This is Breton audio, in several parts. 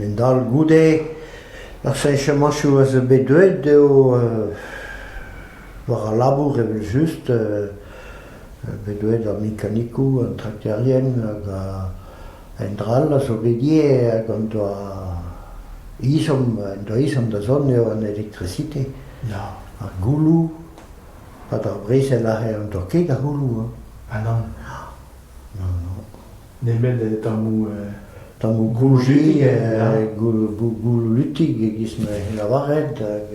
en dal goude, ar senchemachu a ze bedouet eo war a labour evel just bedouet ar mekanikou, an trakterien hag en dral a zo bedie hag an doa isom da zon eo an elektricite. Ja. Ar goulou, pat ar brezel a an doa ket ar goulou. Ah non. Non. Nemet tamou... Tamou goulouji, goulou lutig egiz me lavaret hag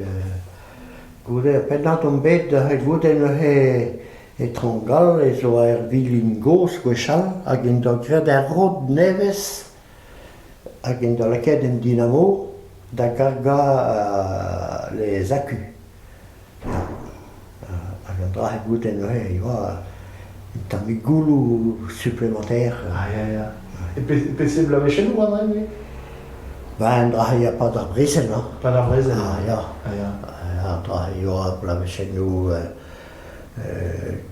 goude penat on bet goude no e trongal e zo er vilin gos gwechal hag en da gred er rod nevez hag en da laket en dynamo da garga les accus. Hag an dra goude no tammi goulou supplémentaire. Ja. E possible a vechenn ou an eme? Ben, dra ya pas d'ar brezel, no? Pas d'ar brezel. Ja. Dra yo a blavechenn nou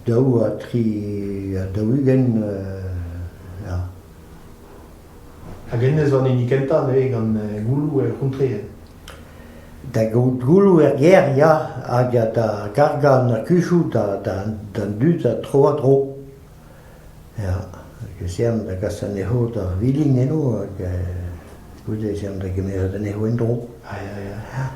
daou a tri a daougen, ja. Hag ennez an enikentan gant goulou kontre. Da goulou ger, ja, hag da garga an akusou da dud a tro a dro. Ja, gezien da gas an eho da vilin eno, hag goude ezien da gemeret an eho en dro. Ja.